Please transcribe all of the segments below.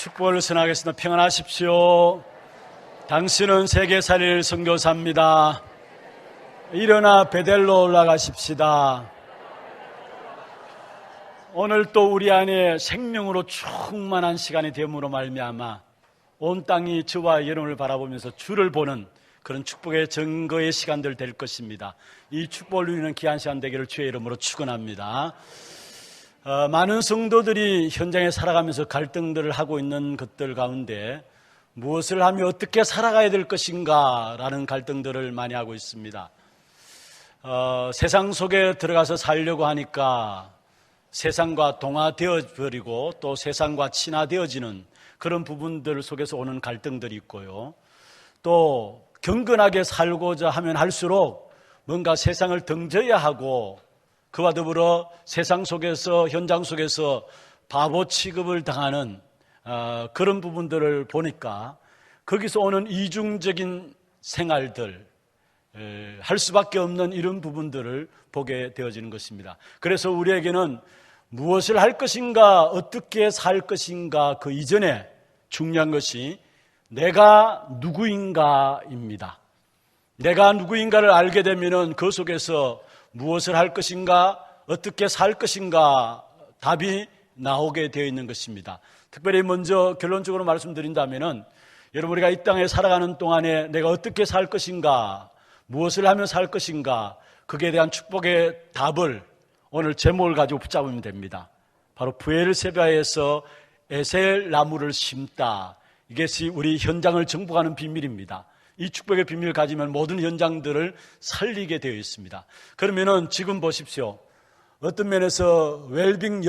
축복을 선하겠습니다. 평안하십시오. 당신은 세계 살릴 선교사입니다. 일어나 베델로 올라가십시다. 오늘 또 우리 안에 생명으로 충만한 시간이 됨으로 말미암아 온 땅이 저와 여러분을 바라보면서 주를 보는 그런 축복의 증거의 시간들 될 것입니다. 이 축복을 누리는 귀한 시간 되기를 주의 이름으로 축원합니다. 많은 성도들이 현장에 살아가면서 갈등들을 하고 있는 것들 가운데 무엇을 하며 어떻게 살아가야 될 것인가 라는 갈등들을 많이 하고 있습니다. 세상 속에 들어가서 살려고 하니까 세상과 동화되어 버리고 또 세상과 친화되어지는 그런 부분들 속에서 오는 갈등들이 있고요. 또 경건하게 살고자 하면 할수록 뭔가 세상을 등져야 하고 그와 더불어 세상 속에서 현장 속에서 바보 취급을 당하는 그런 부분들을 보니까 거기서 오는 이중적인 생활들 할 수밖에 없는 이런 부분들을 보게 되어지는 것입니다. 그래서 우리에게는 무엇을 할 것인가, 어떻게 살 것인가 그 이전에 중요한 것이 내가 누구인가입니다. 내가 누구인가를 알게 되면 그 속에서 무엇을 할 것인가, 어떻게 살 것인가 답이 나오게 되어 있는 것입니다. 특별히 먼저 결론적으로 말씀드린다면 여러분 우리가 이 땅에 살아가는 동안에 내가 어떻게 살 것인가, 무엇을 하며 살 것인가 그에 대한 축복의 답을 오늘 제목을 가지고 붙잡으면 됩니다. 바로 부엘세바에서 에셀 나무를 심다. 이것이 우리 현장을 정복하는 비밀입니다. 이 축복의 비밀을 가지면 모든 현장들을 살리게 되어 있습니다. 그러면은 지금 보십시오. 어떤 면에서 웰빙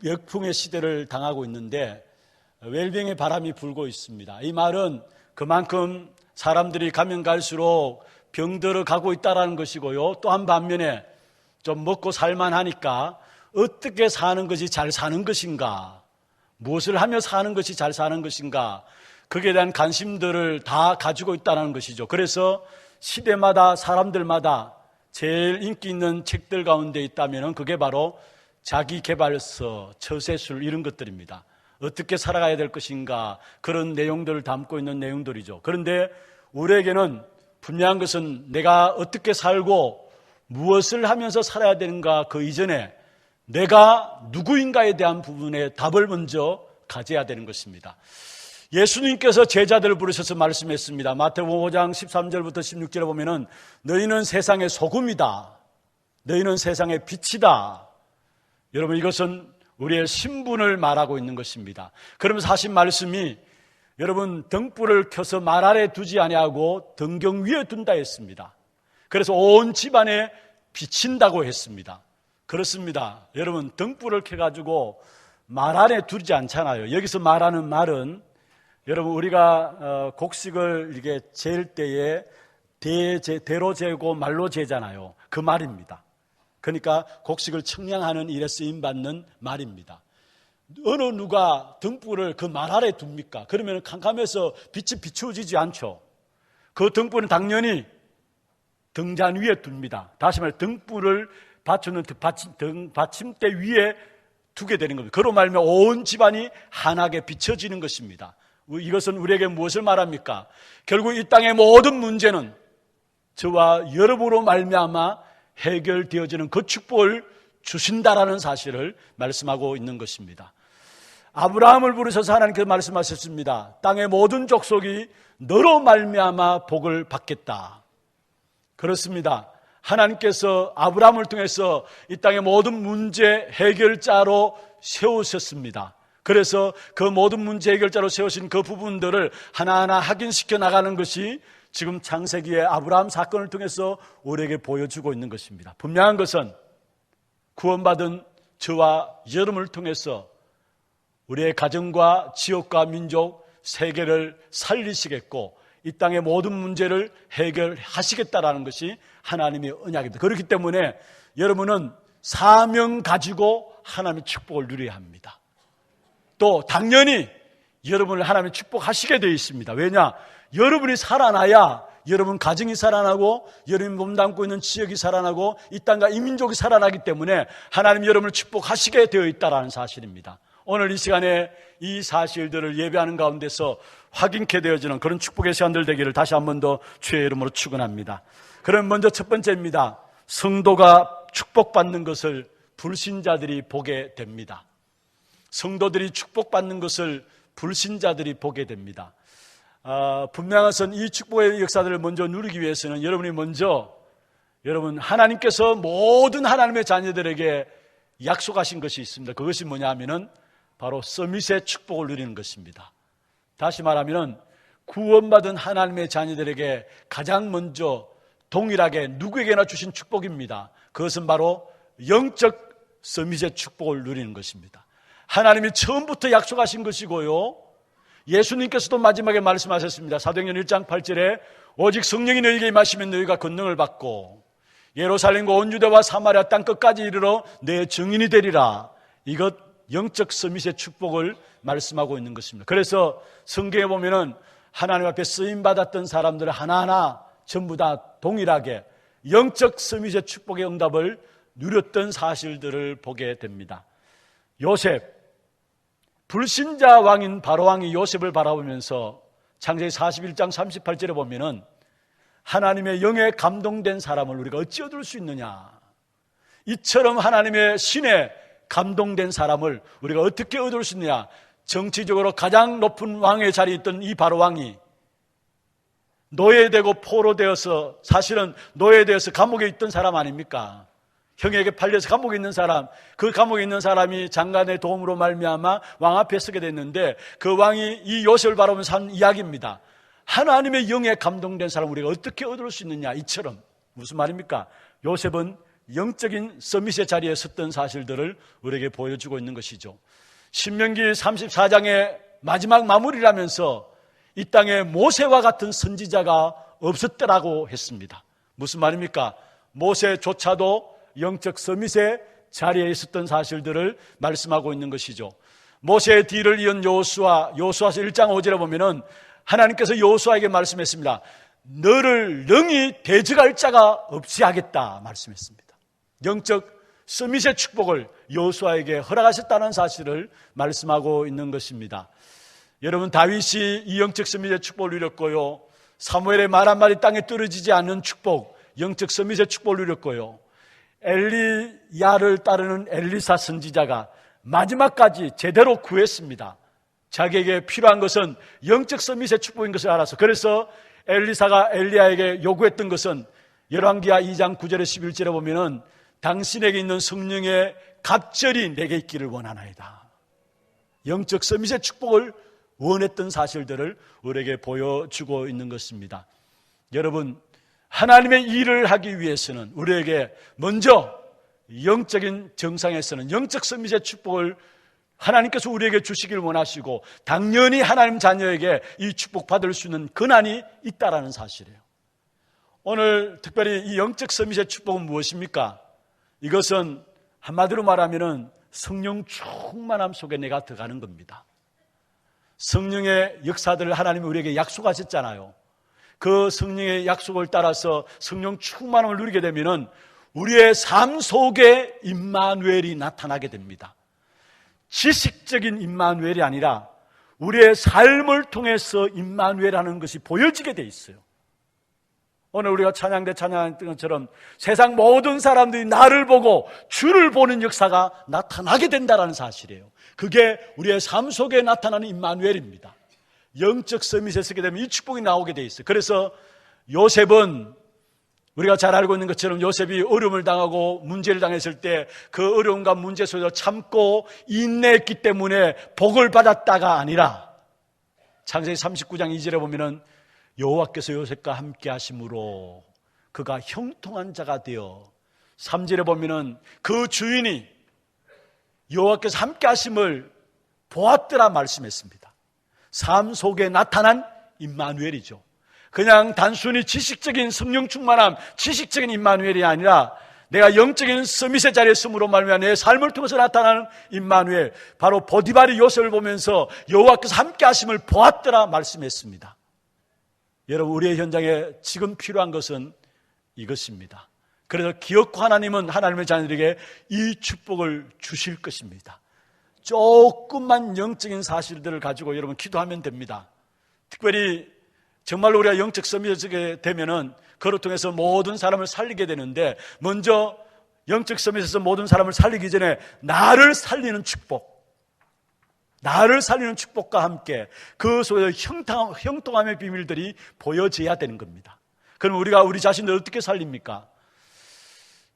역풍의 시대를 당하고 있는데 웰빙의 바람이 불고 있습니다. 이 말은 그만큼 사람들이 가면 갈수록 병들어 가고 있다는 것이고요. 또 한 반면에 좀 먹고 살만하니까 어떻게 사는 것이 잘 사는 것인가, 무엇을 하며 사는 것이 잘 사는 것인가, 거기에 대한 관심들을 다 가지고 있다는 것이죠. 그래서 시대마다 사람들마다 제일 인기 있는 책들 가운데 있다면 그게 바로 자기개발서, 처세술 이런 것들입니다. 어떻게 살아가야 될 것인가 그런 내용들을 담고 있는 내용들이죠. 그런데 우리에게는 분명한 것은 내가 어떻게 살고 무엇을 하면서 살아야 되는가 그 이전에 내가 누구인가에 대한 부분의 답을 먼저 가져야 되는 것입니다. 예수님께서 제자들을 부르셔서 말씀했습니다. 마태복음 5장 13절부터 16절에 보면은 너희는 세상의 소금이다. 너희는 세상의 빛이다. 여러분 이것은 우리의 신분을 말하고 있는 것입니다. 그러면서 하신 말씀이 여러분 등불을 켜서 말 아래 두지 아니하고 등경 위에 둔다 했습니다. 그래서 온 집안에 비친다고 했습니다. 그렇습니다. 여러분 등불을 켜가지고 말 아래 두지 않잖아요. 여기서 말하는 말은 여러분 우리가 곡식을 이게 재일 때에 대로 재고 말로 재잖아요. 그 말입니다. 그러니까 곡식을 청량하는 일에 쓰임받는 말입니다. 어느 누가 등불을 그 말 아래 둡니까? 그러면 캄캄해서 빛이 비추어지지 않죠. 그 등불은 당연히 등잔 위에 둡니다. 다시 말해 등불을 받치는 받침대 위에 두게 되는 겁니다. 그로 말하면 온 집안이 환하게 비춰지는 것입니다. 이것은 우리에게 무엇을 말합니까? 결국 이 땅의 모든 문제는 저와 여러분으로 말미암아 해결되어지는 그 축복을 주신다라는 사실을 말씀하고 있는 것입니다. 아브라함을 부르셔서 하나님께서 말씀하셨습니다. 땅의 모든 족속이 너로 말미암아 복을 받겠다. 그렇습니다. 하나님께서 아브라함을 통해서 이 땅의 모든 문제 해결자로 세우셨습니다. 그래서 그 모든 문제 해결자로 세우신 그 부분들을 하나하나 확인시켜 나가는 것이 지금 창세기의 아브라함 사건을 통해서 우리에게 보여주고 있는 것입니다. 분명한 것은 구원받은 저와 여러분을 통해서 우리의 가정과 지역과 민족, 세계를 살리시겠고 이 땅의 모든 문제를 해결하시겠다라는 것이 하나님의 언약입니다. 그렇기 때문에 여러분은 사명 가지고 하나님의 축복을 누려야 합니다. 또 당연히 여러분을 하나님의 축복하시게 되어 있습니다. 왜냐? 여러분이 살아나야 여러분 가정이 살아나고 여러분이 몸담고 있는 지역이 살아나고 이 땅과 이 민족이 살아나기 때문에 하나님 여러분을 축복하시게 되어 있다는 사실입니다. 오늘 이 시간에 이 사실들을 예배하는 가운데서 확인케 되어지는 그런 축복의 시간들 되기를 다시 한 번 더 주의 이름으로 축원합니다. 그럼 먼저 첫 번째입니다. 성도가 축복받는 것을 불신자들이 보게 됩니다. 성도들이 축복받는 것을 불신자들이 보게 됩니다. 분명한 것은 이 축복의 역사들을 먼저 누리기 위해서는 여러분 하나님께서 모든 하나님의 자녀들에게 약속하신 것이 있습니다. 그것이 뭐냐 하면은 바로 서밋의 축복을 누리는 것입니다. 다시 말하면 구원받은 하나님의 자녀들에게 가장 먼저 동일하게 누구에게나 주신 축복입니다. 그것은 바로 영적 서밋의 축복을 누리는 것입니다. 하나님이 처음부터 약속하신 것이고요, 예수님께서도 마지막에 말씀하셨습니다. 사도행전 1장 8절에 오직 성령이 너희에게 임하시면 너희가 권능을 받고 예루살렘과 온 유대와 사마리아 땅 끝까지 이르러 내 증인이 되리라. 이것 영적 서밋의 축복을 말씀하고 있는 것입니다. 그래서 성경에 보면은 하나님 앞에 쓰임받았던 사람들 하나하나 전부 다 동일하게 영적 서밋의 축복의 응답을 누렸던 사실들을 보게 됩니다. 요셉, 불신자 왕인 바로왕이 요셉을 바라보면서 창세기 41장 38절에 보면은 하나님의 영에 감동된 사람을 우리가 어찌 얻을 수 있느냐, 이처럼 하나님의 신에 감동된 사람을 우리가 어떻게 얻을 수 있느냐. 정치적으로 가장 높은 왕의 자리에 있던 이 바로왕이 노예되고 포로되어서, 사실은 노예되어서 감옥에 있던 사람 아닙니까? 형에게 팔려서 감옥에 있는 사람, 그 감옥에 있는 사람이 장관의 도움으로 말미암아 왕 앞에 서게 됐는데, 그 왕이 이 요셉을 바라보면서 한 이야기입니다. 하나님의 영에 감동된 사람 우리가 어떻게 얻을 수 있느냐. 이처럼. 무슨 말입니까? 요셉은 영적인 서밋의 자리에 섰던 사실들을 우리에게 보여주고 있는 것이죠. 신명기 34장의 마지막 마무리라면서 이 땅에 모세와 같은 선지자가 없었더라고 했습니다. 무슨 말입니까? 모세조차도 영적 서밋의 자리에 있었던 사실들을 말씀하고 있는 것이죠. 모세의 뒤를 이은 여호수아서 1장 5절에 보면은 하나님께서 여호수아에게 말씀했습니다. 너를 능히 대적할 자가 없이 하겠다 말씀했습니다. 영적 서밋의 축복을 여호수아에게 허락하셨다는 사실을 말씀하고 있는 것입니다. 여러분, 다윗이 이 영적 서밋의 축복을 누렸고요, 사무엘의 말 한마디 땅에 떨어지지 않는 축복, 영적 서밋의 축복을 누렸고요, 엘리야를 따르는 엘리사 선지자가 마지막까지 제대로 구했습니다. 자기에게 필요한 것은 영적 서밋의 축복인 것을 알아서. 그래서 엘리사가 엘리야에게 요구했던 것은 열왕기하 2장 9절에 11절에 보면은 당신에게 있는 성령의 갑절이 내게 있기를 원하나이다. 영적 서밋의 축복을 원했던 사실들을 우리에게 보여주고 있는 것입니다. 여러분, 하나님의 일을 하기 위해서는 우리에게 먼저 영적인 정상에서는 영적 서밋의 축복을 하나님께서 우리에게 주시길 원하시고, 당연히 하나님 자녀에게 이 축복 받을 수 있는 권한이 있다라는 사실이에요. 오늘 특별히 이 영적 서밋의 축복은 무엇입니까? 이것은 한마디로 말하면은 성령 충만함 속에 내가 들어가는 겁니다. 성령의 역사들을 하나님이 우리에게 약속하셨잖아요. 그 성령의 약속을 따라서 성령 충만함을 누리게 되면은 우리의 삶 속에 임마누엘이 나타나게 됩니다. 지식적인 임마누엘이 아니라 우리의 삶을 통해서 임마누엘하는 것이 보여지게 돼 있어요. 오늘 우리가 찬양대 찬양했던 것처럼 세상 모든 사람들이 나를 보고 주를 보는 역사가 나타나게 된다는 사실이에요. 그게 우리의 삶 속에 나타나는 임마누엘입니다. 영적 서밋에 서게 되면 이 축복이 나오게 돼 있어요. 그래서 요셉은 우리가 잘 알고 있는 것처럼 요셉이 어려움을 당하고 문제를 당했을 때 그 어려움과 문제 속에서 참고 인내했기 때문에 복을 받았다가 아니라, 창세기 39장 2절에 보면은 여호와께서 요셉과 함께 하심으로 그가 형통한 자가 되어, 3절에 보면은 그 주인이 여호와께서 함께 하심을 보았더라 말씀했습니다. 삶 속에 나타난 임마누엘이죠. 그냥 단순히 지식적인 성령 충만함, 지식적인 임마누엘이 아니라 내가 영적인 서밋의 자리에 있음으로 말미암아 내 삶을 통해서 나타나는 임마누엘, 바로 보디발이 요셉을 보면서 여호와께서 함께 하심을 보았더라 말씀했습니다. 여러분, 우리의 현장에 지금 필요한 것은 이것입니다. 그래서 기어코 하나님은 하나님의 자녀들에게 이 축복을 주실 것입니다. 조금만 영적인 사실들을 가지고 여러분 기도하면 됩니다. 특별히 정말로 우리가 영적 서밋하게 되면은 그를 통해서 모든 사람을 살리게 되는데, 먼저 영적 서밋에서 모든 사람을 살리기 전에 나를 살리는 축복, 나를 살리는 축복과 함께 그 속에서 형통함의 비밀들이 보여져야 되는 겁니다. 그럼 우리가 우리 자신을 어떻게 살립니까?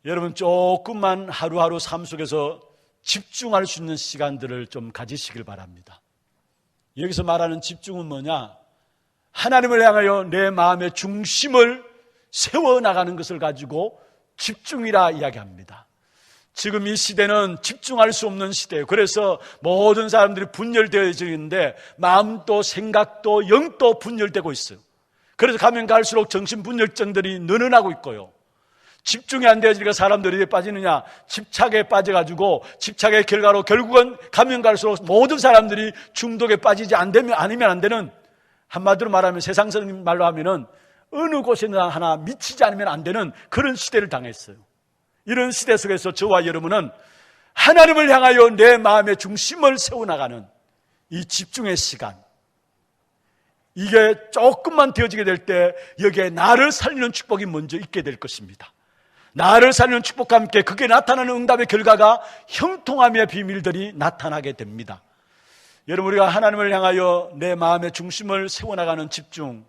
여러분, 조금만 하루하루 삶 속에서 집중할 수 있는 시간들을 좀 가지시길 바랍니다. 여기서 말하는 집중은 뭐냐? 하나님을 향하여 내 마음의 중심을 세워나가는 것을 가지고 집중이라 이야기합니다. 지금 이 시대는 집중할 수 없는 시대예요. 그래서 모든 사람들이 분열되어져 있는데 마음도 생각도 영도 분열되고 있어요. 그래서 가면 갈수록 정신분열증들이 늘어나고 있고요. 집중이 안 되어지니까 사람들이 왜 빠지느냐? 집착에 빠져가지고 집착의 결과로 결국은 가면 갈수록 모든 사람들이 중독에 빠지지 않으면 안 되는, 한마디로 말하면 세상적인 말로 하면은 어느 곳에나 하나 미치지 않으면 안 되는 그런 시대를 당했어요. 이런 시대 속에서 저와 여러분은 하나님을 향하여 내 마음의 중심을 세워나가는 이 집중의 시간, 이게 조금만 되어지게 될 때 여기에 나를 살리는 축복이 먼저 있게 될 것입니다. 나를 살리는 축복과 함께 그게 나타나는 응답의 결과가 형통함의 비밀들이 나타나게 됩니다. 여러분, 우리가 하나님을 향하여 내 마음의 중심을 세워나가는 집중,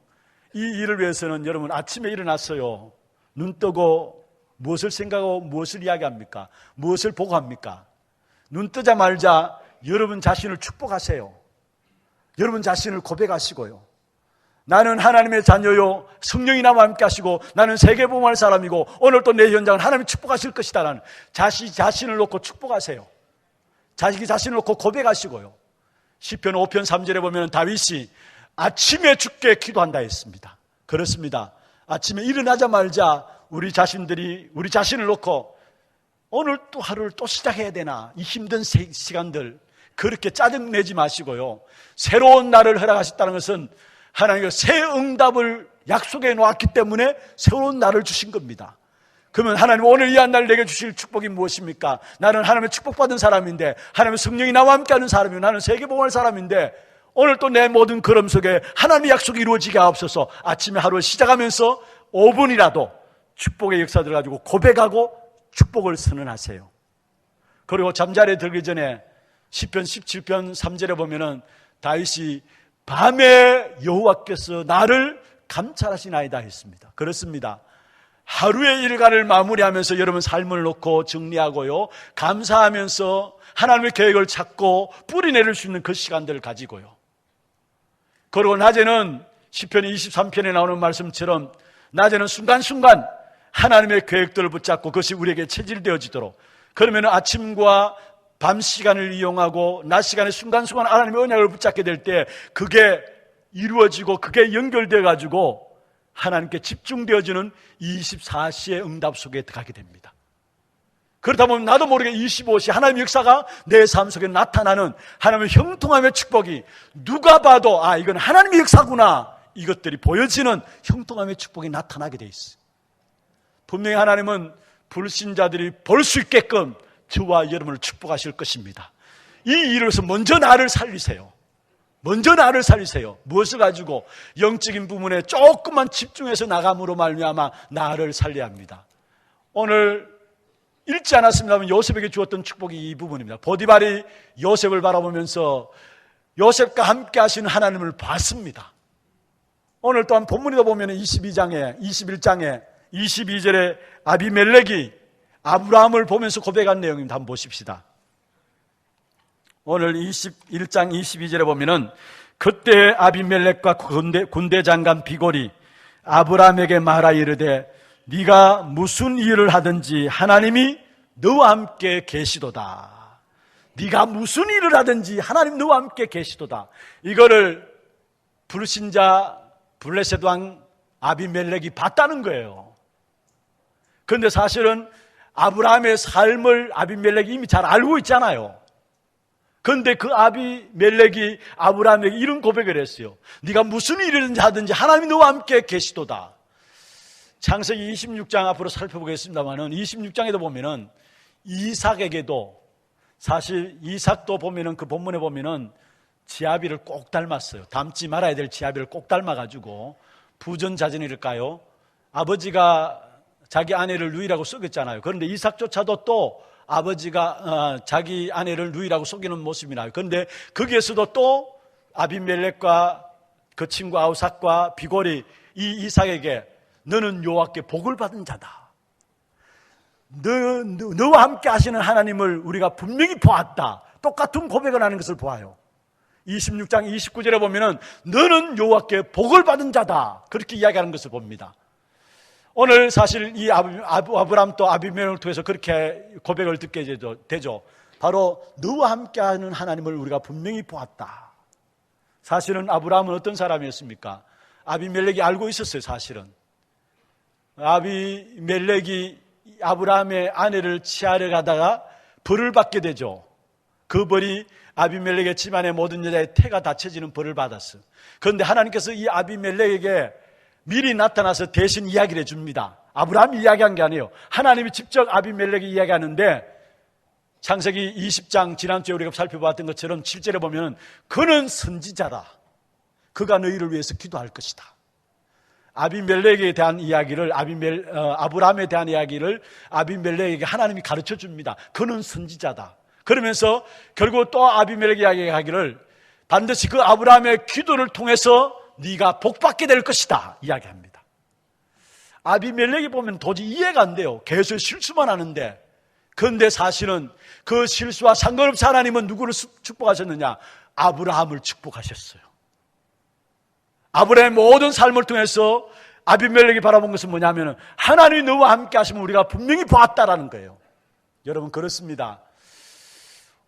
이 일을 위해서는 여러분 아침에 일어났어요. 눈 뜨고 무엇을 생각하고 무엇을 이야기합니까? 무엇을 보고 합니까? 눈 뜨자마자 여러분 자신을 축복하세요. 여러분 자신을 고백하시고요. 나는 하나님의 자녀요, 성령이 나와 함께 하시고 나는 세계복음할 사람이고 오늘 또 내 현장을 하나님이 축복하실 것이다 라는 자신을 놓고 축복하세요. 자신을 놓고 고백하시고요. 시편 5편 3절에 보면 다윗이 아침에 주께 기도한다 했습니다. 그렇습니다. 아침에 일어나자마자 우리 자신을 놓고 오늘 또 하루를 또 시작해야 되나, 이 힘든 시간들 그렇게 짜증내지 마시고요. 새로운 날을 허락하셨다는 것은 하나님께서 새 응답을 약속해 놓았기 때문에 새로운 날을 주신 겁니다. 그러면 하나님 오늘 이 한 날 내게 주실 축복이 무엇입니까? 나는 하나님의 축복받은 사람인데, 하나님의 성령이 나와 함께하는 사람이고 나는 세계복음할 사람인데 오늘 또 내 모든 걸음 속에 하나님의 약속이 이루어지게 하옵소서. 아침에 하루를 시작하면서 5분이라도 축복의 역사들 가지고 고백하고 축복을 선언하세요. 그리고 잠자리에 들기 전에 시편 17편 3절에 보면은 다윗이 밤에 여호와께서 나를 감찰하시나이다 했습니다. 그렇습니다. 하루의 일과를 마무리하면서 여러분 삶을 놓고 정리하고요, 감사하면서 하나님의 계획을 찾고 뿌리내릴 수 있는 그 시간들을 가지고요. 그리고 낮에는 시편 23편에 나오는 말씀처럼 낮에는 순간순간 하나님의 계획들을 붙잡고 그것이 우리에게 체질되어지도록, 그러면 아침과 밤 시간을 이용하고 낮 시간에 순간순간 하나님의 언약을 붙잡게 될 때 그게 이루어지고 그게 연결되어 가지고 하나님께 집중되어지는 24시의 응답 속에 들어가게 됩니다. 그러다 보면 나도 모르게 25시 하나님의 역사가 내 삶 속에 나타나는 하나님의 형통함의 축복이 누가 봐도 아, 이건 하나님의 역사구나, 이것들이 보여지는 형통함의 축복이 나타나게 돼 있어요. 분명히 하나님은 불신자들이 볼 수 있게끔 저와 여러분을 축복하실 것입니다. 이 일을 위해서 먼저 나를 살리세요. 먼저 나를 살리세요. 무엇을 가지고? 영적인 부분에 조금만 집중해서 나감으로 말미암아 나를 살려야 합니다. 오늘 읽지 않았습니다만 요셉에게 주었던 축복이 이 부분입니다. 보디발이 요셉을 바라보면서 요셉과 함께 하시는 하나님을 봤습니다. 오늘 또한 본문에도 보면 21장에 22절에 아비멜렉이 아브라함을 보면서 고백한 내용입니다. 한번 보십시다. 오늘 21장 22절에 보면은 그때 아비멜렉과 군대 장관 비골이 아브라함에게 말하 이르되 네가 무슨 일을 하든지 하나님이 너와 함께 계시도다. 네가 무슨 일을 하든지 하나님 너와 함께 계시도다. 이거를 불신자 블레셋 왕 아비멜렉이 봤다는 거예요. 그런데 사실은 아브라함의 삶을 아비멜렉이 이미 잘 알고 있잖아요. 그런데 그 아비멜렉이 아브라함에게 이런 고백을 했어요. 네가 무슨 일을 하든지 하나님이 너와 함께 계시도다. 창세기 26장 앞으로 살펴보겠습니다만은 26장에도 보면은 이삭에게도 사실 이삭도 보면은 그 본문에 보면은 지아비를 꼭 닮았어요. 닮지 말아야 될 지아비를 꼭 닮아가지고 부전자전일까요? 아버지가 자기 아내를 누이라고 속였잖아요. 그런데 이삭조차도 또 아버지가 자기 아내를 누이라고 속이는 모습이 나요. 그런데 거기에서도 또 아비멜렉과 그 친구 아우삭과 비골이 이 이삭에게 너는 여호와께 복을 받은 자다. 너와 함께 하시는 하나님을 우리가 분명히 보았다. 똑같은 고백을 하는 것을 보아요. 26장 29절에 보면은 너는 여호와께 복을 받은 자다. 그렇게 이야기하는 것을 봅니다. 오늘 사실 이 아브람도 아비멜렉을 통해서 그렇게 고백을 듣게 되죠. 바로 너와 함께하는 하나님을 우리가 분명히 보았다. 사실은 아브람은 어떤 사람이었습니까? 아비멜렉이 알고 있었어요. 사실은 아비멜렉이 아브람의 아내를 취하려 가다가 벌을 받게 되죠. 그 벌이 아비멜렉의 집안의 모든 여자의 태가 닫혀지는 벌을 받았어요. 그런데 하나님께서 이 아비멜렉에게 미리 나타나서 대신 이야기를 해줍니다. 아브라함이 이야기한 게 아니에요. 하나님이 직접 아비멜렉이 이야기하는데 창세기 20장 지난주에 우리가 살펴봤던 것처럼 7절에 보면 그는 선지자다. 그가 너희를 위해서 기도할 것이다. 아비멜렉에 대한 이야기를 아브라함에 대한 이야기를 아비멜렉에게 하나님이 가르쳐 줍니다. 그는 선지자다. 그러면서 결국 또 아비멜렉 이야기하기를 반드시 그 아브라함의 기도를 통해서 네가 복받게 될 것이다 이야기합니다. 아비멜렉이 보면 도저히 이해가 안 돼요. 계속 실수만 하는데. 그런데 사실은 그 실수와 상관없이 하나님은 누구를 축복하셨느냐? 아브라함을 축복하셨어요. 아브라함의 모든 삶을 통해서 아비멜렉이 바라본 것은 뭐냐면 하나님이 너와 함께 하시면 우리가 분명히 보았다라는 거예요. 여러분 그렇습니다.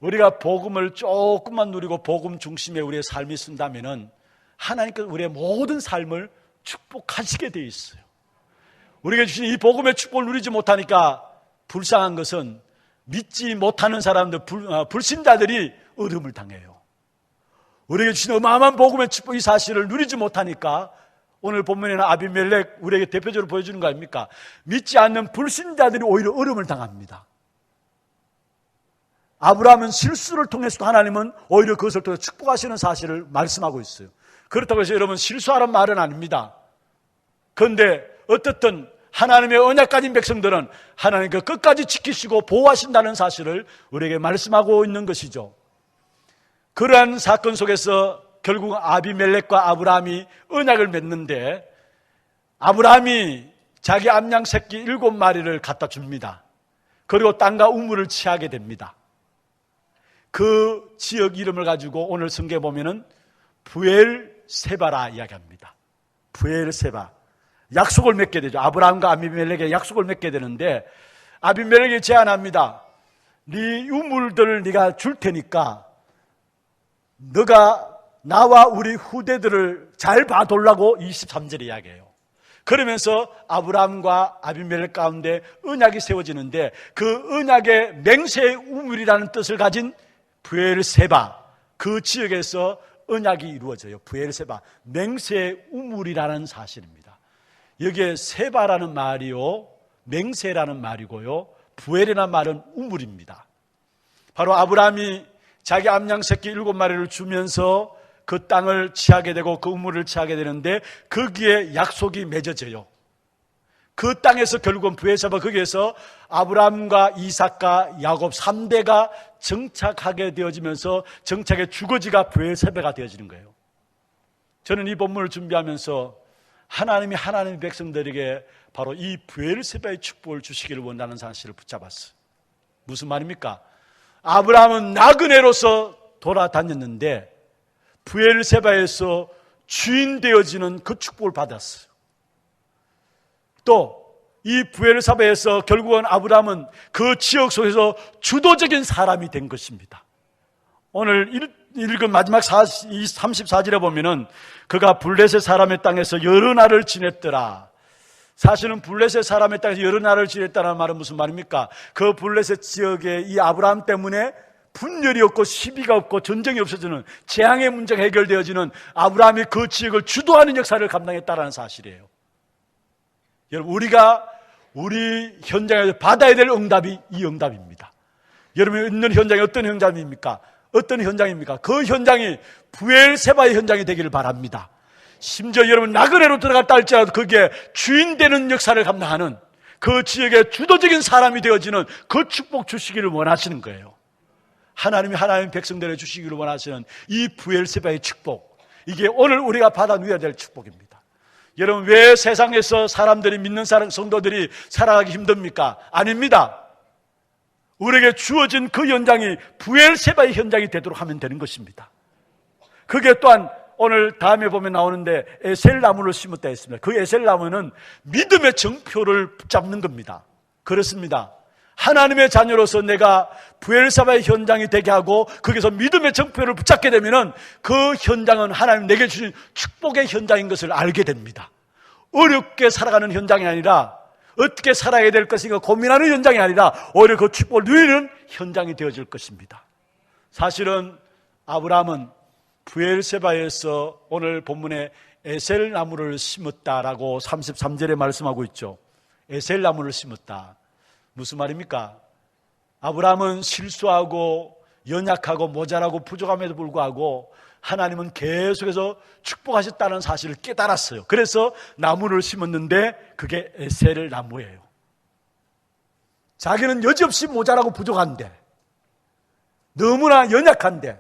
우리가 복음을 조금만 누리고 복음 중심의 우리의 삶이 쓴다면은 하나님께서 우리의 모든 삶을 축복하시게 되어 있어요. 우리에게 주신 이 복음의 축복을 누리지 못하니까 불쌍한 것은 믿지 못하는 사람들, 불신자들이 어려움을 당해요. 우리에게 주신 어마어마한 복음의 축복 이 사실을 누리지 못하니까 오늘 본문에는 아비멜렉 우리에게 대표적으로 보여주는 거 아닙니까? 믿지 않는 불신자들이 오히려 어려움을 당합니다. 아브라함은 실수를 통해서도 하나님은 오히려 그것을 통해 축복하시는 사실을 말씀하고 있어요. 그렇다고 해서 여러분 실수하라는 말은 아닙니다. 그런데 어떻든 하나님의 언약 가진 백성들은 하나님께 끝까지 지키시고 보호하신다는 사실을 우리에게 말씀하고 있는 것이죠. 그러한 사건 속에서 결국 아비멜렉과 아브라함이 언약을 맺는데 아브라함이 자기 암양 새끼 7마리를 갖다 줍니다. 그리고 땅과 우물을 취하게 됩니다. 그 지역 이름을 가지고 오늘 성경에 보면은 부엘세바라 이야기합니다. 부엘세바. 약속을 맺게 되죠. 아브라함과 아비멜렉의 약속을 맺게 되는데 아비멜렉이 제안합니다. 네 우물들을 네가 줄 테니까 너가 나와 우리 후대들을 잘 봐달라고 23절에 이야기해요. 그러면서 아브라함과 아비멜렉 가운데 언약이 세워지는데 그 언약의 맹세의 우물이라는 뜻을 가진 부엘세바, 그 지역에서 언약이 이루어져요. 부엘세바, 맹세의 우물이라는 사실입니다. 여기에 세바라는 말이요, 맹세라는 말이고요, 부엘이라는 말은 우물입니다. 바로 아브라함이 자기 암양 새끼 7마리를 주면서 그 땅을 취하게 되고 그 우물을 취하게 되는데 거기에 약속이 맺어져요. 그 땅에서 결국은 부엘세바 거기에서 아브라함과 이삭과 야곱 3대가 정착하게 되어지면서 정착의 주거지가 부엘세바가 되어지는 거예요. 저는 이 본문을 준비하면서 하나님이 하나님의 백성들에게 바로 이 부엘세바의 축복을 주시기를 원하는 사실을 붙잡았어요. 무슨 말입니까? 아브라함은 나그네로서 돌아다녔는데 부엘세바에서 주인 되어지는 그 축복을 받았어요. 또 이 부엘세바에서 결국은 아브라함은 그 지역 속에서 주도적인 사람이 된 것입니다. 오늘 읽은 마지막 34절에 보면은 그가 블레셋 사람의 땅에서 여러 날을 지냈더라. 사실은 블레셋 사람의 땅에서 여러 날을 지냈다는 말은 무슨 말입니까? 그 블레셋 지역에 이 아브라함 때문에 분열이 없고 시비가 없고 전쟁이 없어지는 재앙의 문제가 해결되어지는 아브라함이 그 지역을 주도하는 역사를 감당했다는 사실이에요. 여러분, 우리가 우리 현장에서 받아야 될 응답이 이 응답입니다. 여러분이 있는 현장이 어떤 현장입니까? 어떤 현장입니까? 그 현장이 부엘세바의 현장이 되기를 바랍니다. 심지어 여러분 나그네로 들어갔다 할지라도 거기에 주인 되는 역사를 감당하는 그 지역의 주도적인 사람이 되어지는 그 축복 주시기를 원하시는 거예요. 하나님이 하나님 백성들에 주시기를 원하시는 이 부엘세바의 축복, 이게 오늘 우리가 받아 누려야 될 축복입니다. 여러분, 왜 세상에서 사람들이 믿는 성도들이 살아가기 힘듭니까? 아닙니다. 우리에게 주어진 그 현장이 부엘세바의 현장이 되도록 하면 되는 것입니다. 그게 또한 오늘 다음에 보면 나오는데 에셀나무를 심었다 했습니다. 그 에셀나무는 믿음의 정표를 붙잡는 겁니다. 그렇습니다. 하나님의 자녀로서 내가 부엘세바의 현장이 되게 하고 거기서 믿음의 정표를 붙잡게 되면 그 현장은 하나님 내게 주신 축복의 현장인 것을 알게 됩니다. 어렵게 살아가는 현장이 아니라 어떻게 살아야 될 것인가 고민하는 현장이 아니라 오히려 그 축복을 누리는 현장이 되어질 것입니다. 사실은 아브라함은 부엘세바에서 오늘 본문에 에셀나무를 심었다라고 33절에 말씀하고 있죠. 에셀나무를 심었다. 무슨 말입니까? 아브라함은 실수하고 연약하고 모자라고 부족함에도 불구하고 하나님은 계속해서 축복하셨다는 사실을 깨달았어요. 그래서 나무를 심었는데 그게 에셀나무예요. 자기는 여지없이 모자라고 부족한데, 너무나 연약한데,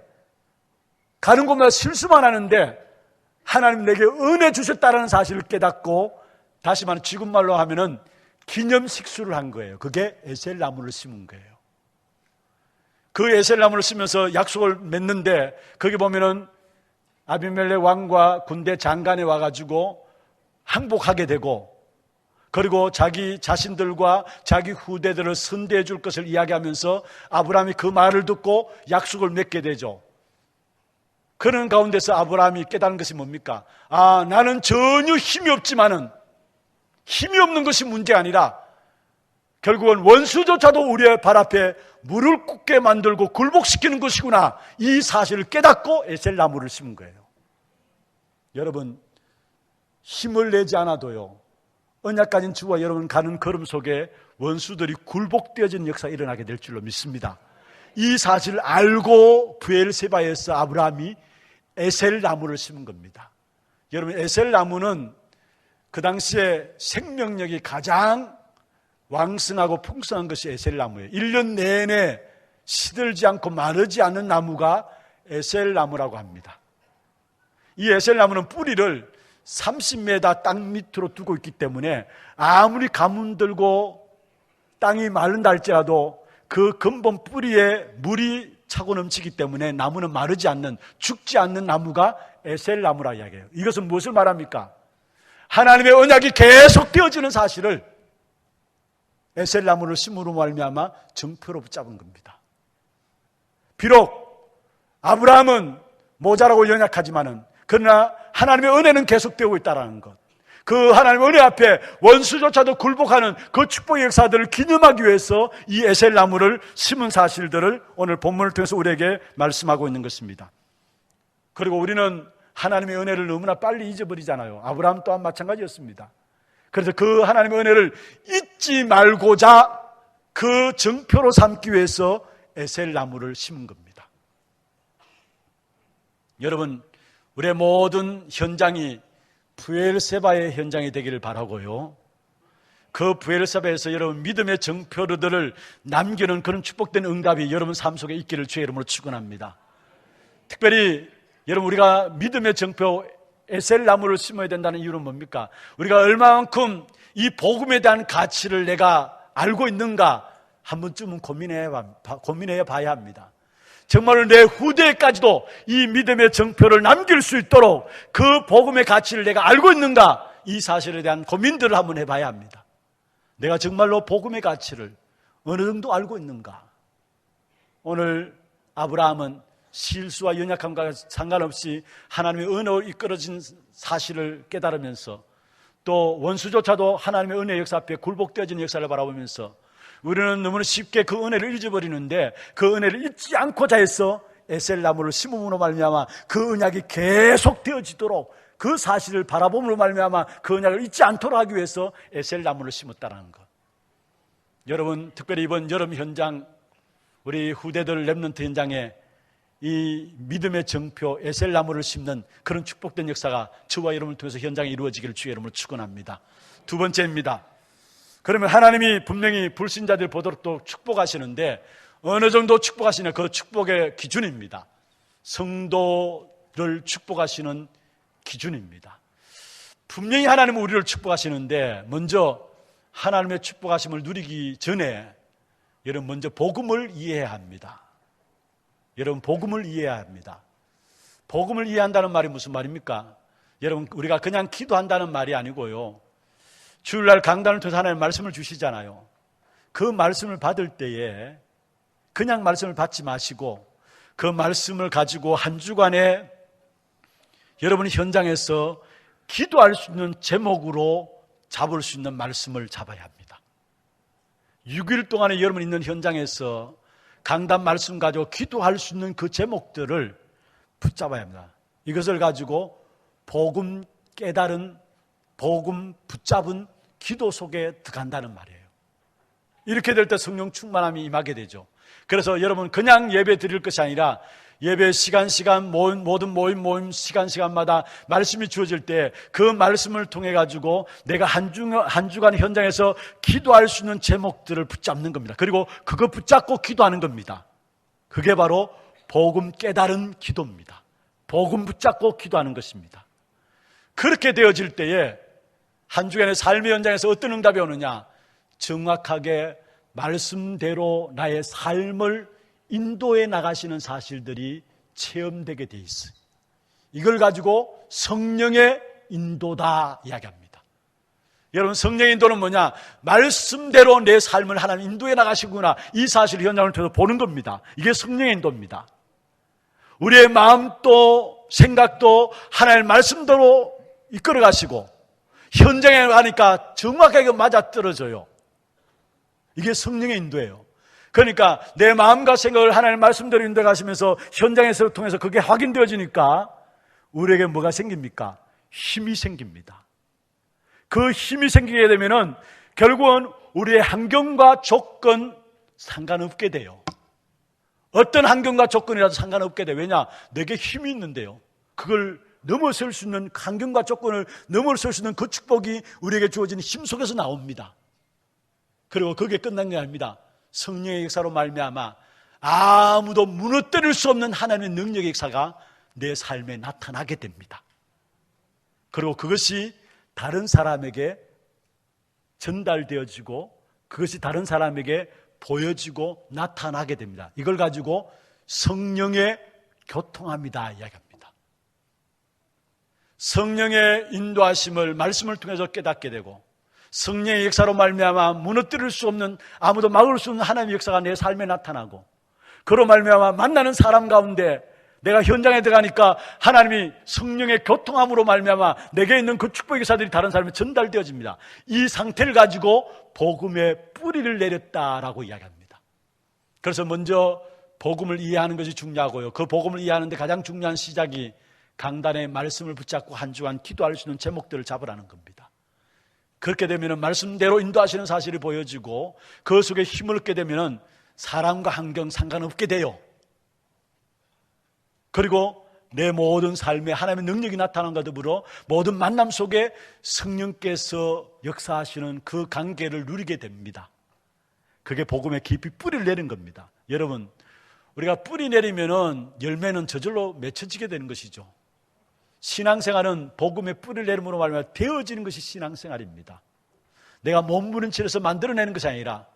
가는 곳마다 실수만 하는데 하나님 내게 은혜 주셨다는 사실을 깨닫고, 다시 말하면 지금 말로 하면은 기념식수를 한 거예요. 그게 에셀나무를 심은 거예요. 그 에셀나무를 심으면서 약속을 맺는데 거기 보면은 아비멜렉 왕과 군대 장관이 와가지고 항복하게 되고, 그리고 자기 자신들과 자기 후대들을 선대해 줄 것을 이야기하면서 아브라함이 그 말을 듣고 약속을 맺게 되죠. 그런 가운데서 아브라함이 깨달은 것이 뭡니까? 나는 전혀 힘이 없지만은, 힘이 없는 것이 문제가 아니라 결국은 원수조차도 우리의 발 앞에 물을 굽게 만들고 굴복시키는 것이구나, 이 사실을 깨닫고 에셀나무를 심은 거예요. 여러분, 힘을 내지 않아도요, 언약 가진 주와 여러분 가는 걸음 속에 원수들이 굴복되어지는 역사가 일어나게 될 줄로 믿습니다. 이 사실을 알고 부엘세바에서 아브라함이 에셀나무를 심은 겁니다. 여러분, 에셀나무는 그 당시에 생명력이 가장 왕성하고 풍성한 것이 에셀나무예요. 1년 내내 시들지 않고 마르지 않는 나무가 에셀나무라고 합니다. 이 에셀나무는 뿌리를 30m 땅 밑으로 두고 있기 때문에 아무리 가뭄 들고 땅이 마른다 할지라도 그 근본 뿌리에 물이 차고 넘치기 때문에 나무는 마르지 않는, 죽지 않는 나무가 에셀나무라 이야기해요. 이것은 무엇을 말합니까? 하나님의 언약이 계속 되어지는 사실을 에셀나무를 심으로 말미암아 정표로 붙잡은 겁니다. 비록 아브라함은 모자라고 연약하지만은, 그러나 하나님의 은혜는 계속되고 있다는 것, 그 하나님의 은혜 앞에 원수조차도 굴복하는 그 축복의 역사들을 기념하기 위해서 이 에셀나무를 심은 사실들을 오늘 본문을 통해서 우리에게 말씀하고 있는 것입니다. 그리고 우리는 하나님의 은혜를 너무나 빨리 잊어버리잖아요. 아브라함 또한 마찬가지였습니다. 그래서 그 하나님의 은혜를 잊지 말고자 그 정표로 삼기 위해서 에셀나무를 심은 겁니다. 여러분, 우리의 모든 현장이 부엘세바의 현장이 되기를 바라고요, 그 부엘세바에서 여러분 믿음의 정표들을 남기는 그런 축복된 응답이 여러분 삶 속에 있기를 주의 이름으로 축원합니다. 특별히 여러분, 우리가 믿음의 정표 에셀나무를 심어야 된다는 이유는 뭡니까? 우리가 얼마만큼 이 복음에 대한 가치를 내가 알고 있는가 한 번쯤은 고민해 봐야 합니다. 정말로 내 후대까지도 이 믿음의 정표를 남길 수 있도록 그 복음의 가치를 내가 알고 있는가, 이 사실에 대한 고민들을 한번 해봐야 합니다. 내가 정말로 복음의 가치를 어느 정도 알고 있는가? 오늘 아브라함은 실수와 연약함과 상관없이 하나님의 은혜로 이끌어진 사실을 깨달으면서, 또 원수조차도 하나님의 은혜 역사 앞에 굴복되어지는 역사를 바라보면서, 우리는 너무나 쉽게 그 은혜를 잊어버리는데 그 은혜를 잊지 않고자 해서 에셀나무를 심음으로 말미암아 그 언약이 계속 되어지도록, 그 사실을 바라봄으로 말미암아 그 언약을 잊지 않도록 하기 위해서 에셀나무를 심었다는 것. 여러분, 특별히 이번 여름 현장 우리 후대들 렘넌트 현장에 이 믿음의 정표 에셀나무를 심는 그런 축복된 역사가 저와 여러분을 통해서 현장에 이루어지기를 주의 이름으로 축원합니다. 두 번째입니다. 그러면 하나님이 분명히 불신자들 보도록 또 축복하시는데 어느 정도 축복하시냐, 그 축복의 기준입니다. 성도를 축복하시는 기준입니다. 분명히 하나님은 우리를 축복하시는데 먼저 하나님의 축복하심을 누리기 전에 여러분 먼저 복음을 이해해야 합니다. 여러분 복음을 이해해야 합니다. 복음을 이해한다는 말이 무슨 말입니까? 여러분 우리가 그냥 기도한다는 말이 아니고요, 주일날 강단을 통해서 하나님 말씀을 주시잖아요. 그 말씀을 받을 때에 그냥 말씀을 받지 마시고 그 말씀을 가지고 한 주간에 여러분이 현장에서 기도할 수 있는 제목으로 잡을 수 있는 말씀을 잡아야 합니다. 6일 동안에 여러분 있는 현장에서 강단 말씀 가지고 기도할 수 있는 그 제목들을 붙잡아야 합니다. 이것을 가지고 복음 깨달은, 복음 붙잡은 기도 속에 들어간다는 말이에요. 이렇게 될 때 성령 충만함이 임하게 되죠. 그래서 여러분 그냥 예배 드릴 것이 아니라 예배 시간 모든 모임 시간마다 말씀이 주어질 때 그 말씀을 통해 가지고 내가 한 주간 현장에서 기도할 수 있는 제목들을 붙잡는 겁니다. 그리고 그거 붙잡고 기도하는 겁니다. 그게 바로 복음 깨달은 기도입니다. 복음 붙잡고 기도하는 것입니다. 그렇게 되어질 때에 한 주간의 삶의 현장에서 어떤 응답이 오느냐? 정확하게 말씀대로 나의 삶을 인도해 나가시는 사실들이 체험되게 돼 있어요. 이걸 가지고 성령의 인도다 이야기합니다. 여러분 성령의 인도는 뭐냐? 말씀대로 내 삶을 하나님 인도해 나가시구나, 이 사실을 현장을 통해서 보는 겁니다. 이게 성령의 인도입니다. 우리의 마음도 생각도 하나님의 말씀대로 이끌어 가시고 현장에 가니까 정확하게 맞아떨어져요. 이게 성령의 인도예요. 그러니까 내 마음과 생각을 하나님의 말씀대로 인도해 가시면서 현장에서 통해서 그게 확인되어지니까 우리에게 뭐가 생깁니까? 힘이 생깁니다. 그 힘이 생기게 되면은 결국은 우리의 환경과 조건 상관없게 돼요. 어떤 환경과 조건이라도 상관없게 돼요. 왜냐? 내게 힘이 있는데요. 그걸 넘어설 수 있는, 환경과 조건을 넘어설 수 있는 그 축복이 우리에게 주어지는 힘 속에서 나옵니다. 그리고 그게 끝난 게 아닙니다. 성령의 역사로 말미암아 아무도 무너뜨릴 수 없는 하나님의 능력의 역사가 내 삶에 나타나게 됩니다. 그리고 그것이 다른 사람에게 전달되어지고 그것이 다른 사람에게 보여지고 나타나게 됩니다. 이걸 가지고 성령의 교통합니다 이야기합니다. 성령의 인도하심을 말씀을 통해서 깨닫게 되고 성령의 역사로 말미암아 무너뜨릴 수 없는, 아무도 막을 수 없는 하나님의 역사가 내 삶에 나타나고, 그로 말미암아 만나는 사람 가운데 내가 현장에 들어가니까 하나님이 성령의 교통함으로 말미암아 내게 있는 그 축복의 역사들이 다른 사람에 전달되어집니다. 이 상태를 가지고 복음의 뿌리를 내렸다라고 이야기합니다. 그래서 먼저 복음을 이해하는 것이 중요하고요, 그 복음을 이해하는데 가장 중요한 시작이 강단의 말씀을 붙잡고 한 주간 기도할 수 있는 제목들을 잡으라는 겁니다. 그렇게 되면 말씀대로 인도하시는 사실이 보여지고 그 속에 힘을 얻게 되면 사람과 환경 상관없게 돼요. 그리고 내 모든 삶에 하나님의 능력이 나타난과 더불어 모든 만남 속에 성령께서 역사하시는 그 관계를 누리게 됩니다. 그게 복음의 깊이 뿌리를 내린 겁니다. 여러분, 우리가 뿌리 내리면 열매는 저절로 맺혀지게 되는 것이죠. 신앙생활은 복음의 뿌리를 내림으로 말하면 되어지는 것이 신앙생활입니다. 내가 몸부림치면서 만들어내는 것이 아니라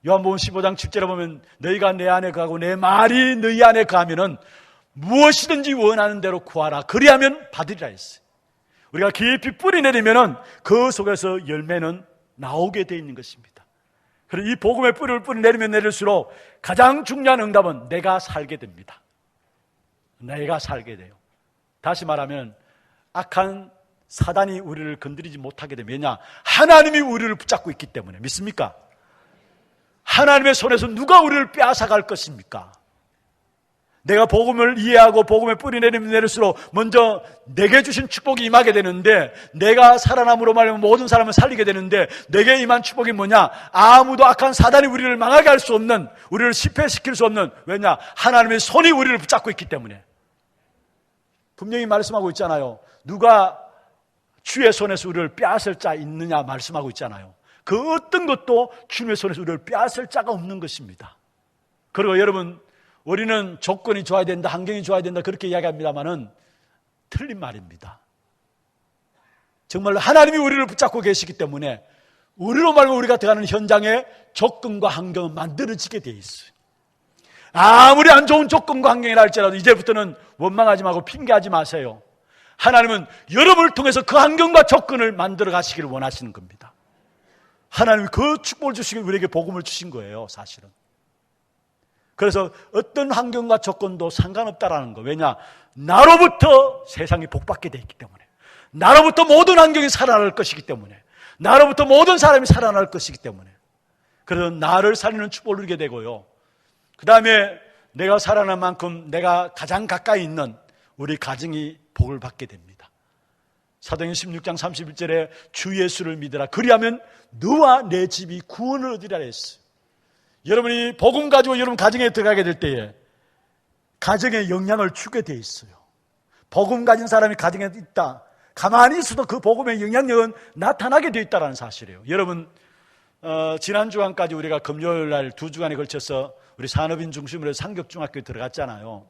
요한복음 15장 7절에 보면 너희가 내 안에 거하고 내 말이 너희 안에 거하면은 무엇이든지 원하는 대로 구하라 그리하면 받으리라 했어요. 우리가 깊이 뿌리 내리면은 그 속에서 열매는 나오게 되어 있는 것입니다. 그리고 이 복음의 뿌리를 뿌리 내리면 내릴수록 가장 중요한 응답은 내가 살게 됩니다. 내가 살게 돼요. 다시 말하면 악한 사단이 우리를 건드리지 못하게 되면, 왜냐? 하나님이 우리를 붙잡고 있기 때문에. 믿습니까? 하나님의 손에서 누가 우리를 빼앗아갈 것입니까? 내가 복음을 이해하고 복음의 뿌리 내리면 내릴수록 먼저 내게 주신 축복이 임하게 되는데, 내가 살아남으로 말하면 모든 사람을 살리게 되는데, 내게 임한 축복이 뭐냐? 아무도 악한 사단이 우리를 망하게 할 수 없는, 우리를 실패시킬 수 없는, 왜냐? 하나님의 손이 우리를 붙잡고 있기 때문에. 분명히 말씀하고 있잖아요. 누가 주의 손에서 우리를 빼앗을 자 있느냐 말씀하고 있잖아요. 그 어떤 것도 주님의 손에서 우리를 빼앗을 자가 없는 것입니다. 그리고 여러분, 우리는 조건이 좋아야 된다, 환경이 좋아야 된다 그렇게 이야기합니다마는 틀린 말입니다. 정말로 하나님이 우리를 붙잡고 계시기 때문에 우리로 말하면 우리가 들어가는 현장에 조건과 환경은 만들어지게 되어 있어요. 아무리 안 좋은 조건과 환경이라 할지라도 이제부터는 원망하지 말고 핑계하지 마세요. 하나님은 여러분을 통해서 그 환경과 조건을 만들어 가시기를 원하시는 겁니다. 하나님이 그 축복을 주시기 우리에게 복음을 주신 거예요, 사실은. 그래서 어떤 환경과 조건도 상관없다라는 거. 왜냐? 나로부터 세상이 복받게 되어 있기 때문에, 나로부터 모든 환경이 살아날 것이기 때문에, 나로부터 모든 사람이 살아날 것이기 때문에, 그래서 나를 살리는 축복을 누리게 되고요. 그 다음에 내가 살아난 만큼 내가 가장 가까이 있는 우리 가정이 복을 받게 됩니다. 사도행전 16장 31절에 주 예수를 믿으라. 그리하면 너와 내 집이 구원을 얻으리라 했어요. 여러분이 복음 가지고 여러분 가정에 들어가게 될 때에 가정에 영향을 주게 돼 있어요. 복음 가진 사람이 가정에 있다. 가만히 있어도 그 복음의 영향력은 나타나게 돼 있다는 사실이에요. 여러분, 지난 주간까지 우리가 금요일 날 2주간에 걸쳐서 우리 산업인 중심으로 상격중학교에 들어갔잖아요.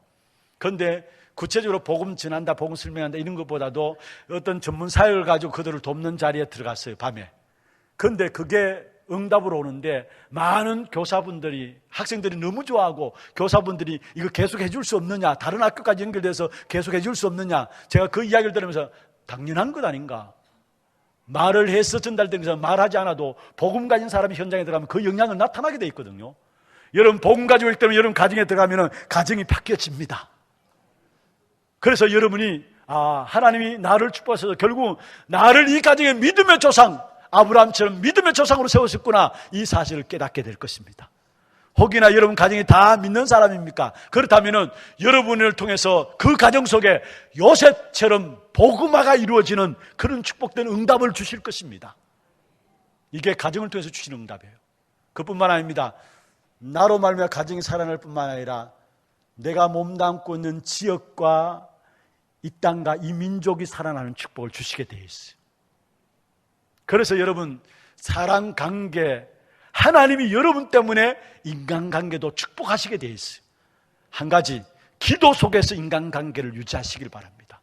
그런데 구체적으로 복음 전한다, 복음 설명한다 이런 것보다도 어떤 전문 사역을 가지고 그들을 돕는 자리에 들어갔어요, 밤에. 그런데 그게 응답으로 오는데 많은 교사분들이, 학생들이 너무 좋아하고 교사분들이 이거 계속 해줄 수 없느냐, 다른 학교까지 연결돼서 계속 해줄 수 없느냐, 제가 그 이야기를 들으면서 당연한 것 아닌가. 말을 해서 전달되면서 말하지 않아도 복음 가진 사람이 현장에 들어가면 그 영향은 나타나게 돼 있거든요. 여러분 복음 가지고 있기 때문에 여러분 가정에 들어가면 가정이 바뀌어집니다. 그래서 여러분이 하나님이 나를 축복하셔서 결국 나를 이 가정의 믿음의 조상, 아브라함처럼 믿음의 조상으로 세우셨구나, 이 사실을 깨닫게 될 것입니다. 혹이나 여러분 가정이 다 믿는 사람입니까? 그렇다면 여러분을 통해서 그 가정 속에 요셉처럼 복음화가 이루어지는 그런 축복된 응답을 주실 것입니다. 이게 가정을 통해서 주시는 응답이에요. 그뿐만 아닙니다. 나로 말미암아 가정이 살아날 뿐만 아니라 내가 몸담고 있는 지역과 이 땅과 이 민족이 살아나는 축복을 주시게 되어 있어요. 그래서 여러분, 사랑관계, 하나님이 여러분 때문에 인간관계도 축복하시게 되어 있어요. 한 가지, 기도 속에서 인간관계를 유지하시길 바랍니다.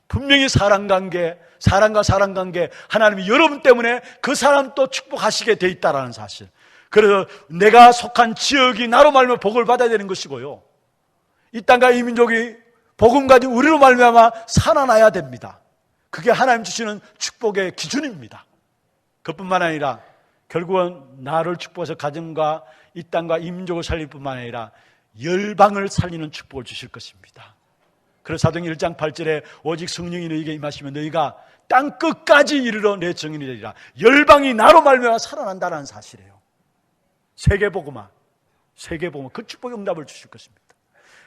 분명히 사랑관계, 사랑과 사랑관계, 하나님이 여러분 때문에 그 사람도 축복하시게 되어 있다는 사실. 그래서 내가 속한 지역이 나로 말미암아 복을 받아야 되는 것이고요, 이 땅과 이 민족이 복음 가진 우리로 말미암아 살아나야 됩니다. 그게 하나님 주시는 축복의 기준입니다. 그뿐만 아니라 결국은 나를 축복해서 가정과 이 땅과 이 민족을 살릴 뿐만 아니라 열방을 살리는 축복을 주실 것입니다. 그래서 사도행전 1장 8절에 오직 성령이 너희에게 임하시면 너희가 땅 끝까지 이르러 내 증인이 되리라. 열방이 나로 말미암아 살아난다는 사실이에요. 세계복음화, 그 축복의 응답을 주실 것입니다.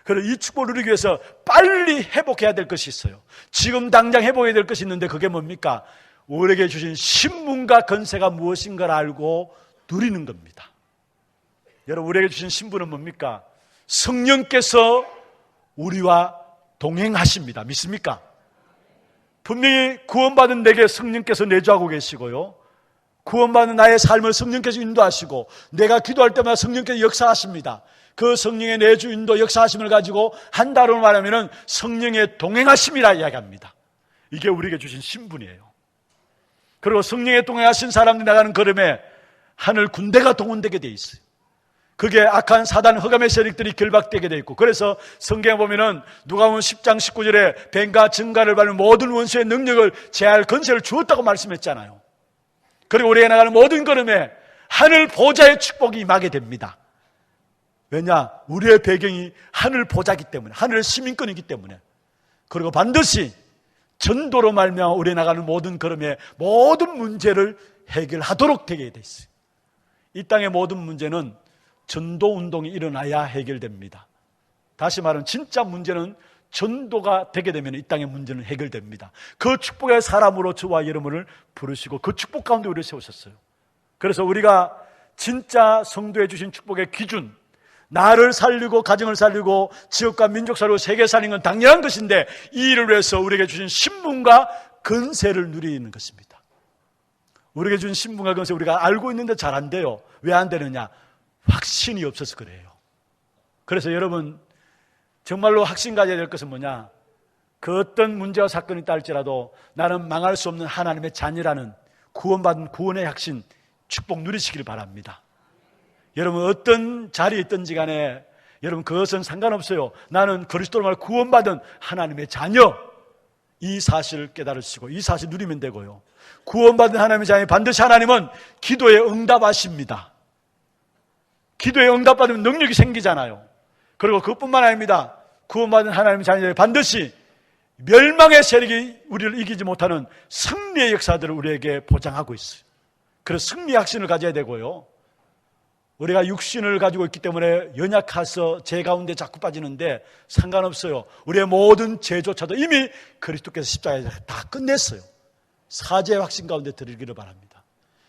그래서 이 축복을 누리기 위해서 빨리 회복해야 될 것이 있어요. 지금 당장 회복해야 될 것이 있는데 그게 뭡니까? 우리에게 주신 신분과 권세가 무엇인가를 알고 누리는 겁니다. 여러분, 우리에게 주신 신분은 뭡니까? 성령께서 우리와 동행하십니다. 믿습니까? 분명히 구원받은 내게 성령께서 내주하고 계시고요, 구원받은 나의 삶을 성령께서 인도하시고 내가 기도할 때마다 성령께서 역사하십니다. 그 성령의 내주 인도 역사하심을 가지고 한 단어로 말하면 성령의 동행하심이라 이야기합니다. 이게 우리에게 주신 신분이에요. 그리고 성령의 동행하신 사람들이 나가는 걸음에 하늘 군대가 동원되게 돼 있어요. 그게 악한 사단 흑암의 세력들이 결박되게 돼 있고, 그래서 성경에 보면은 누가복음 10장 19절에 뱀과 증가를 밟는 모든 원수의 능력을 제할 권세를 주었다고 말씀했잖아요. 그리고 우리가 나가는 모든 걸음에 하늘 보좌의 축복이 임하게 됩니다. 왜냐? 우리의 배경이 하늘 보좌이기 때문에, 하늘 시민권이기 때문에. 그리고 반드시 전도로 말미암아 우리 나가는 모든 걸음에 모든 문제를 해결하도록 되게 돼 있어요. 이 땅의 모든 문제는 전도 운동이 일어나야 해결됩니다. 다시 말하면 진짜 문제는 전도가 되게 되면 이 땅의 문제는 해결됩니다. 그 축복의 사람으로 저와 여러분을 부르시고 그 축복 가운데 우리를 세우셨어요. 그래서 우리가 진짜 성도에 주신 축복의 기준, 나를 살리고 가정을 살리고 지역과 민족 살리고 세계 살리는 건 당연한 것인데, 이 일을 위해서 우리에게 주신 신분과 근세를 누리는 것입니다. 우리에게 주신 신분과 근세 우리가 알고 있는데 잘 안 돼요. 왜 안 되느냐? 확신이 없어서 그래요. 그래서 여러분 정말로 확신 가져야 될 것은 뭐냐? 그 어떤 문제와 사건이 있다 할지라도 나는 망할 수 없는 하나님의 자녀라는 구원받은 구원의 확신, 축복 누리시길 바랍니다. 여러분 어떤 자리에 있든지 간에 여러분 그것은 상관없어요. 나는 그리스도로 말 구원받은 하나님의 자녀, 이 사실을 깨달으시고 이 사실을 누리면 되고요. 구원받은 하나님의 자녀, 반드시 하나님은 기도에 응답하십니다. 기도에 응답받으면 능력이 생기잖아요. 그리고 그것뿐만 아닙니다. 구원받은 하나님의 자녀들이 반드시 멸망의 세력이 우리를 이기지 못하는 승리의 역사들을 우리에게 보장하고 있어요. 그래서 승리의 확신을 가져야 되고요. 우리가 육신을 가지고 있기 때문에 연약해서 죄 가운데 자꾸 빠지는데 상관없어요. 우리의 모든 죄조차도 이미 그리스도께서 십자가에서 다 끝냈어요. 사죄의 확신 가운데 들기를 바랍니다.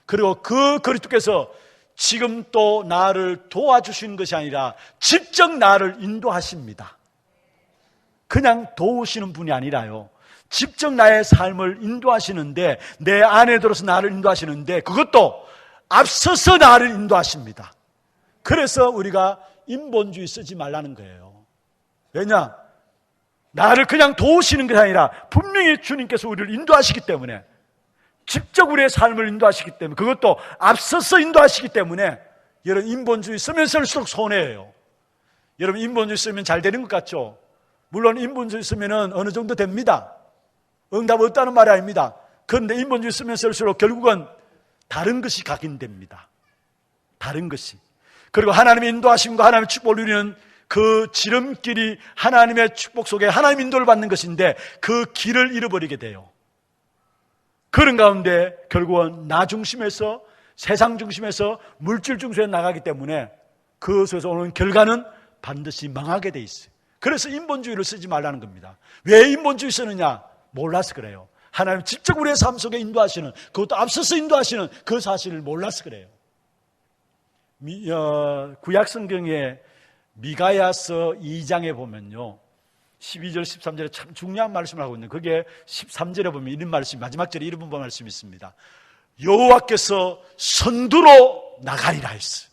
그리고 그 그리스도께서 지금 또 나를 도와주시는 것이 아니라 직접 나를 인도하십니다. 그냥 도우시는 분이 아니라요, 직접 나의 삶을 인도하시는데, 내 안에 들어서 나를 인도하시는데 그것도 앞서서 나를 인도하십니다. 그래서 우리가 인본주의 쓰지 말라는 거예요. 왜냐? 나를 그냥 도우시는 것이 아니라 분명히 주님께서 우리를 인도하시기 때문에, 직접 우리의 삶을 인도하시기 때문에, 그것도 앞서서 인도하시기 때문에 여러분 인본주의 쓰면 쓸수록 손해예요. 여러분 인본주의 쓰면 잘 되는 것 같죠? 물론 인본주의 쓰면 어느 정도 됩니다. 응답 없다는 말이 아닙니다. 그런데 인본주의 쓰면 쓸수록 결국은 다른 것이 각인됩니다. 다른 것이. 그리고 하나님의 인도하심과 하나님의 축복을 누리는 그 지름길이 하나님의 축복 속에 하나님의 인도를 받는 것인데 그 길을 잃어버리게 돼요. 그런 가운데 결국은 나 중심에서, 세상 중심에서, 물질 중심에 나가기 때문에 그것에서 오는 결과는 반드시 망하게 돼 있어요. 그래서 인본주의를 쓰지 말라는 겁니다. 왜 인본주의 쓰느냐? 몰라서 그래요. 하나님 직접 우리의 삶 속에 인도하시는, 그것도 앞서서 인도하시는 그 사실을 몰라서 그래요. 구약 성경의 미가야서 2장에 보면요, 12절 13절에 참 중요한 말씀을 하고 있는데, 그게 13절에 보면 이런 말씀, 마지막 절에 이런 말씀이 있습니다. 여호와께서 선두로 나가리라 했어요.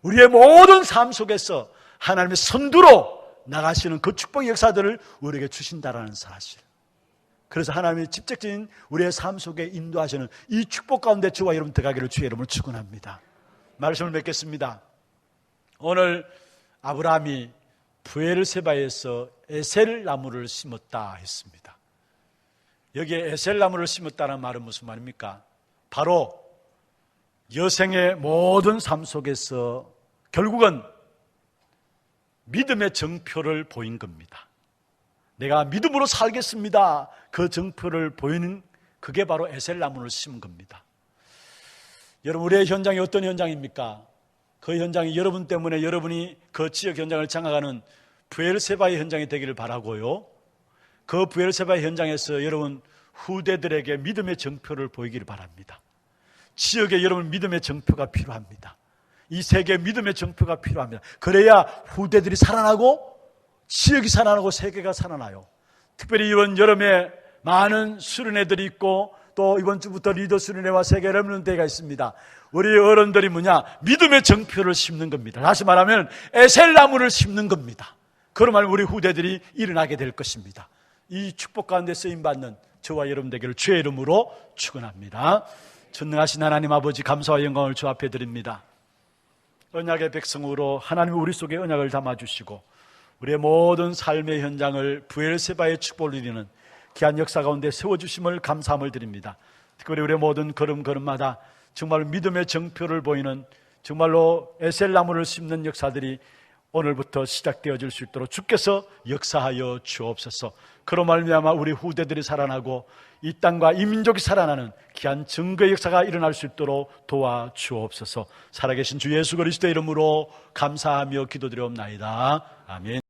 우리의 모든 삶 속에서 하나님의 선두로 나가시는 그 축복의 역사들을 우리에게 주신다라는 사실. 그래서 하나님의 직접적인 우리의 삶 속에 인도하시는 이 축복 가운데 저와 여러분 들어가기를 주의 이름으로 축원합니다. 말씀을 맺겠습니다. 오늘 아브라함이 브엘세바에서 에셀나무를 심었다 했습니다. 여기에 에셀나무를 심었다는 말은 무슨 말입니까? 바로 여생의 모든 삶 속에서 결국은 믿음의 정표를 보인 겁니다. 내가 믿음으로 살겠습니다. 그 정표를 보이는, 그게 바로 에셀나무를 심은 겁니다. 여러분, 우리의 현장이 어떤 현장입니까? 그 현장이 여러분 때문에 여러분이 그 지역 현장을 장악하는 브엘세바의 현장이 되기를 바라고요. 그 브엘세바의 현장에서 여러분 후대들에게 믿음의 정표를 보이기를 바랍니다. 지역에 여러분 믿음의 정표가 필요합니다. 이 세계에 믿음의 정표가 필요합니다. 그래야 후대들이 살아나고 지역이 살아나고 세계가 살아나요. 특별히 이번 여름에 많은 수련회들이 있고 또 이번 주부터 리더 수련회와 세계 렘넌트대회가 있습니다. 우리 어른들이 뭐냐? 믿음의 정표를 심는 겁니다. 다시 말하면 에셀나무를 심는 겁니다. 그러면 우리 후대들이 일어나게 될 것입니다. 이 축복 가운데 쓰임받는 저와 여러분 되기를 주의 이름으로 축원합니다. 전능하신 하나님 아버지, 감사와 영광을 주 앞에 드립니다. 언약의 백성으로 하나님이 우리 속에 언약을 담아주시고 우리의 모든 삶의 현장을 브엘세바의 축복을 누리는 귀한 역사 가운데 세워주심을 감사함을 드립니다. 특별히 우리의 모든 걸음걸음마다 정말 믿음의 정표를 보이는, 정말로 에셀나무를 심는 역사들이 오늘부터 시작되어질 수 있도록 주께서 역사하여 주옵소서. 그로 말미암아 우리 후대들이 살아나고 이 땅과 이 민족이 살아나는 귀한 증거의 역사가 일어날 수 있도록 도와주옵소서. 살아계신 주 예수 그리스도의 이름으로 감사하며 기도드리옵나이다. 아멘.